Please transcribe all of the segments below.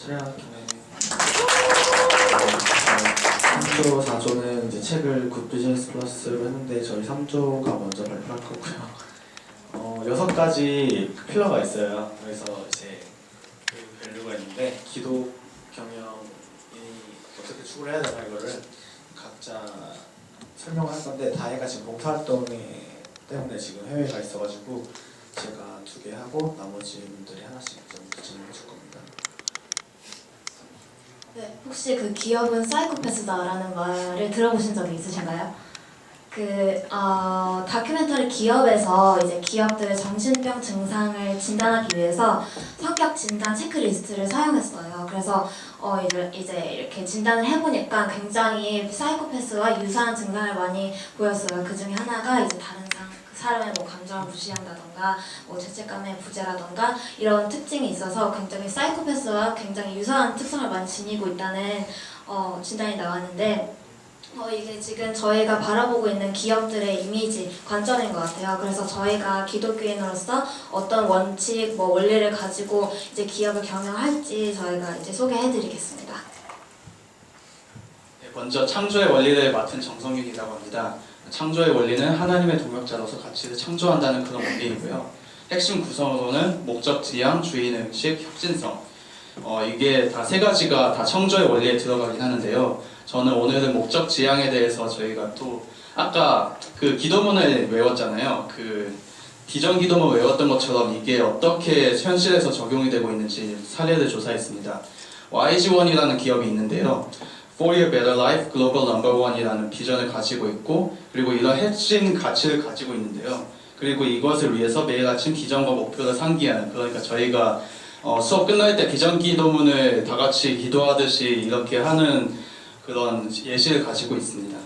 수련학기네. 3조, 4조는 이제 책을 굿 비즈니스 플러스로 했는데 저희 3조가 먼저 발표할 거고요. 6가지 필러가 있어요. 그래서 이제 그 밸류가 있는데 기독 경영이 어떻게 추구를 해야 되나 이거를 각자 설명을 할 건데 다혜가 지금 봉사활동 때문에 지금 해외에 가 있어가지고 제가 2개 하고 나머지 분들이 하나씩 좀 진행해 줄 겁니다. 네, 혹시 그 기업은 사이코패스다라는 말을 들어보신 적이 있으신가요? 다큐멘터리 기업에서 이제 기업들의 정신병 증상을 진단하기 위해서 성격 진단 체크리스트를 사용했어요. 그래서 이제 이렇게 진단을 해보니까 굉장히 사이코패스와 유사한 증상을 많이 보였어요. 그 중에 하나가 이제 다른 사람의 뭐 감정을 무시한다던가 뭐 죄책감의 부재라던가 이런 특징이 있어서 굉장히 사이코패스와 굉장히 유사한 특성을 많이 지니고 있다는 진단이 나왔는데 이게 지금 저희가 바라보고 있는 기업들의 이미지, 관점인 것 같아요. 그래서 저희가 기독교인으로서 어떤 원칙, 뭐 원리를 가지고 이제 기업을 경영할지 저희가 이제 소개해드리겠습니다. 네, 먼저 창조의 원리를 맡은 정성윤이라고 합니다. 창조의 원리는 하나님의 동역자로서 가치를 창조한다는 그런 원리이고요. 핵심 구성으로는 목적, 지향, 주인, 의식, 혁신성 이게 다 3가지가 다 창조의 원리에 들어가긴 하는데요. 저는 오늘은 목적 지향에 대해서 저희가 또 아까 그 기도문을 외웠잖아요. 그 비전 기도문 외웠던 것처럼 이게 어떻게 현실에서 적용이 되고 있는지 사례를 조사했습니다. YG1이라는 기업이 있는데요. For your better life, global number one이라는 비전을 가지고 있고 그리고 이런 핵심 가치를 가지고 있는데요. 그리고 이것을 위해서 매일 아침 비전과 목표를 상기하는, 그러니까 저희가 수업 끝날 때 비전 기도문을 다 같이 기도하듯이 이렇게 하는 그런 예시를 가지고 있습니다.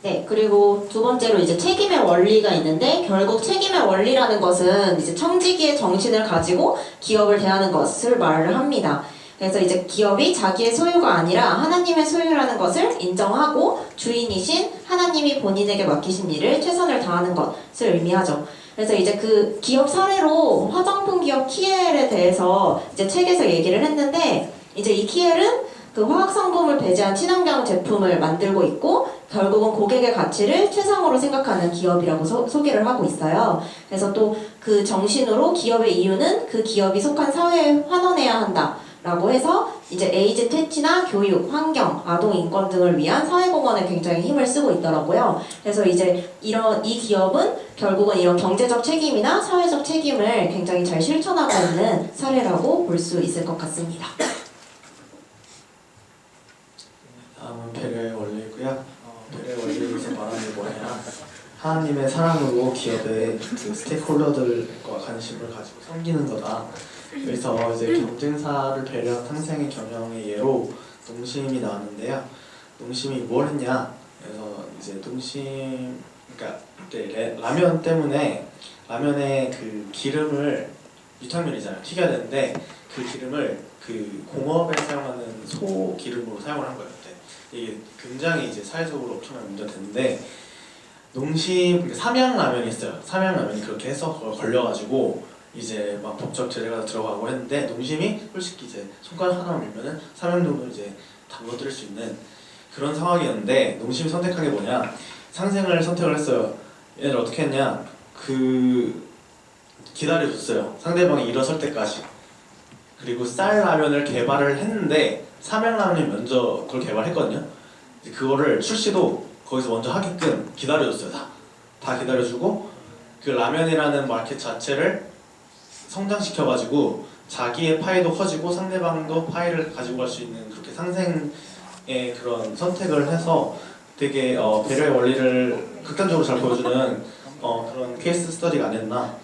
네, 그리고 2번째로 이제 책임의 원리가 있는데 결국 책임의 원리라는 것은 이제 청지기의 정신을 가지고 기업을 대하는 것을 말을 합니다. 그래서 이제 기업이 자기의 소유가 아니라 하나님의 소유라는 것을 인정하고 주인이신 하나님이 본인에게 맡기신 일을 최선을 다하는 것을 의미하죠. 그래서 이제 그 기업 사례로 화장품 기업 키엘에 대해서 이제 책에서 얘기를 했는데 이제 이 키엘은 그 화학 성분을 배제한 친환경 제품을 만들고 있고 결국은 고객의 가치를 최상으로 생각하는 기업이라고 소개를 하고 있어요. 그래서 또 그 정신으로 기업의 이유는 그 기업이 속한 사회에 환원해야 한다 라고 해서 이제 에이즈 퇴치나 교육, 환경, 아동 인권 등을 위한 사회공헌에 굉장히 힘을 쓰고 있더라고요. 그래서 이제 이 기업은 결국은 이런 경제적 책임이나 사회적 책임을 굉장히 잘 실천하고 있는 사례라고 볼 수 있을 것 같습니다. 다음은 배려의 원리고요. 배려의 원리에서 말하는 게 뭐냐, 하나님의 사랑으로 기업의 그 스테이크홀더들과 관심을 가지고 섬기는 거다. 그래서 이제 경쟁사를 배려한 상생의 경영의 예로 농심이 나왔는데요. 농심이 뭘 했냐? 그래서 이제 농심, 그러니까 그때 라면 때문에 라면에 그 기름을 유탕면이잖아요. 튀겨야 되는데 그 기름을 그 공업에 사용하는 소 기름으로 사용을 한 거예요. 그때 이게 굉장히 이제 사회적으로 엄청난 문제가 됐는데 농심 삼양라면이 있어요. 삼양라면이 그렇게 해서 그걸 걸려가지고 이제 막 법적 제재가 들어가고 했는데 농심이 솔직히 이제 손가락 하나 밀면은 삼양 정도 이제 담궈드릴 수 있는 그런 상황이었는데 농심이 선택한 게 뭐냐? 상생을 선택을 했어요. 얘들 어떻게 했냐? 기다려줬어요. 상대방이 일어설 때까지. 그리고 쌀라면을 개발을 했는데 삼양라면이 먼저 그걸 개발했거든요. 그거를 출시도 거기서 먼저 하게끔 기다려줬어요. 다 기다려주고 그 라면이라는 마켓 자체를 성장시켜가지고 자기의 파이도 커지고 상대방도 파이를 가지고 갈 수 있는 그렇게 상생의 그런 선택을 해서 되게 배려의 원리를 극단적으로 잘 보여주는 그런 케이스 스터디가 아니었나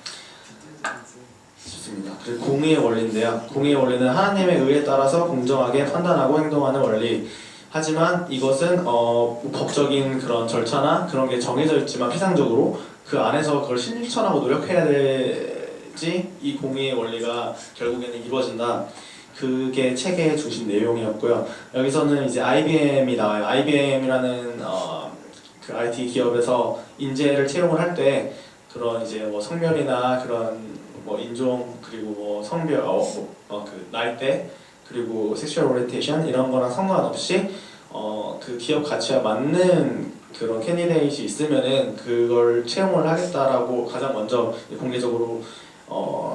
싶습니다. 그리고 공의의 원리인데요. 공의의 원리는 하나님의 의에 따라서 공정하게 판단하고 행동하는 원리. 하지만 이것은 법적인 그런 절차나 그런 게 정해져 있지만 피상적으로 그 안에서 그걸 실천하고 노력해야 되지 이 공의의 원리가 결국에는 이루어진다. 그게 책의 중심 내용이었고요. 여기서는 이제 IBM이 나와요. IBM이라는 그 IT 기업에서 인재를 채용을 할 때 그런 이제 뭐 성별이나 그런 뭐 인종 그리고 뭐 성별, 그 나이대 그리고 섹슈얼 오리엔테이션 이런 거랑 상관없이 그 기업 가치와 맞는 그런 캔디데이트이 있으면은 그걸 채용을 하겠다라고 가장 먼저 공개적으로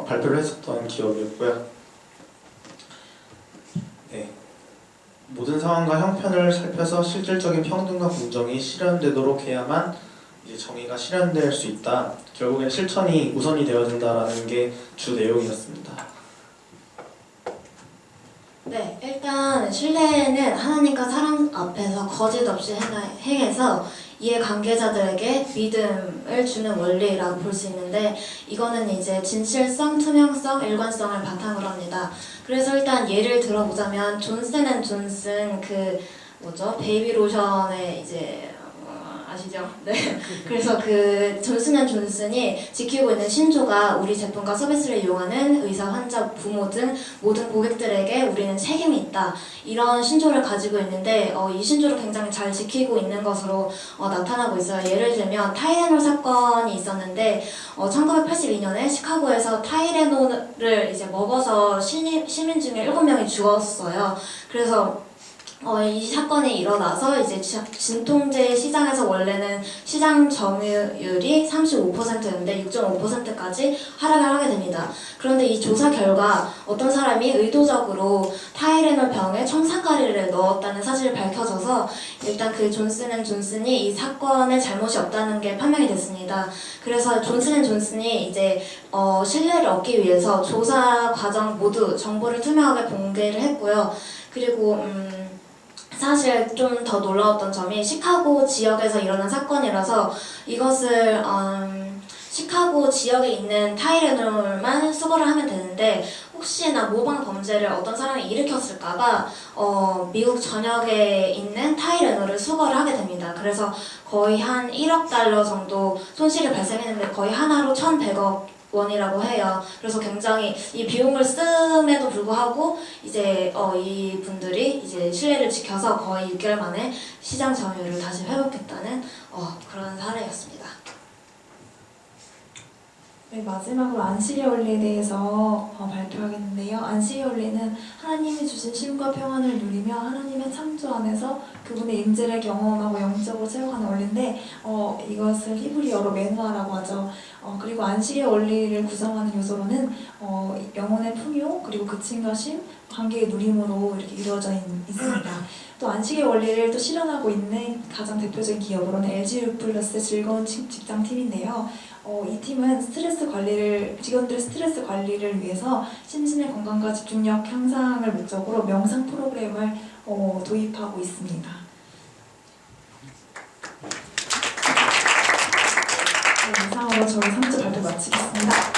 발표를 했었던 기업이었고요. 네. 모든 상황과 형편을 살펴서 실질적인 평등과 공정이 실현되도록 해야만 이제 정의가 실현될 수 있다. 결국엔 실천이 우선이 되어야 된다라는 게 주 내용이었습니다. 네, 일단 신뢰는 하나님과 사람 앞에서 거짓 없이 행해서 이해관계자들에게 믿음을 주는 원리라고 볼 수 있는데 이거는 이제 진실성, 투명성, 일관성을 바탕으로 합니다. 그래서 일단 예를 들어보자면 존슨앤존슨 그 뭐죠? 베이비 로션의 이제 아시죠? 네. 그래서 그 존슨앤존슨이 지키고 있는 신조가 우리 제품과 서비스를 이용하는 의사, 환자, 부모 등 모든 고객들에게 우리는 책임이 있다. 이런 신조를 가지고 있는데 이 신조를 굉장히 잘 지키고 있는 것으로 나타나고 있어요. 예를 들면 타이레놀 사건이 있었는데 1982년에 시카고에서 타이레놀을 이제 먹어서 시민 중에 7명이 죽었어요. 그래서 이 사건이 일어나서 이제 진통제 시장에서 원래는 시장 점유율이 35%였는데 6.5%까지 하락을 하게 됩니다. 그런데 이 조사 결과 어떤 사람이 의도적으로 타이레놀 병에 청산가리를 넣었다는 사실이 밝혀져서 일단 그 존슨앤존슨이 이 사건에 잘못이 없다는 게 판명이 됐습니다. 그래서 존슨앤존슨이 이제 신뢰를 얻기 위해서 조사 과정 모두 정보를 투명하게 공개를 했고요. 그리고 사실 좀 더 놀라웠던 점이 시카고 지역에서 일어난 사건이라서 이것을 시카고 지역에 있는 타이레놀만 수거를 하면 되는데 혹시나 모방 범죄를 어떤 사람이 일으켰을까봐 미국 전역에 있는 타이레놀을 수거를 하게 됩니다. 그래서 거의 한 1억 달러 정도 손실이 발생했는데 거의 하나로 1,100억 원이라고 해요. 그래서 굉장히 이 비용을 씀에도 불구하고 이제 이 분들이 이제 신뢰를 지켜서 거의 6개월 만에 시장 점유율을 다시 회복했다는 그런 사례였습니다. 네, 마지막으로 안식의 원리에 대해서 발표하겠는데요. 안식의 원리는 하나님이 주신 쉼과 평안을 누리며 하나님의 창조 안에서 그분의 임재를 경험하고 영적으로 체험하는 원리인데 이것을 히브리어로 메누아라고 하죠. 그리고 안식의 원리를 구성하는 요소로는 영혼의 풍요, 그리고 그침과 쉼, 관계의 누림으로 이렇게 이루어져 있습니다. 또 안식의 원리를 또 실현하고 있는 가장 대표적인 기업으로는 LG U+의 즐거운 직장팀인데요. 이 팀은 직원들의 스트레스 관리를 위해서 심신의 건강과 집중력 향상을 목적으로 명상 프로그램을 도입하고 있습니다. 네, 이상으로 저희 3주 발표 마치겠습니다.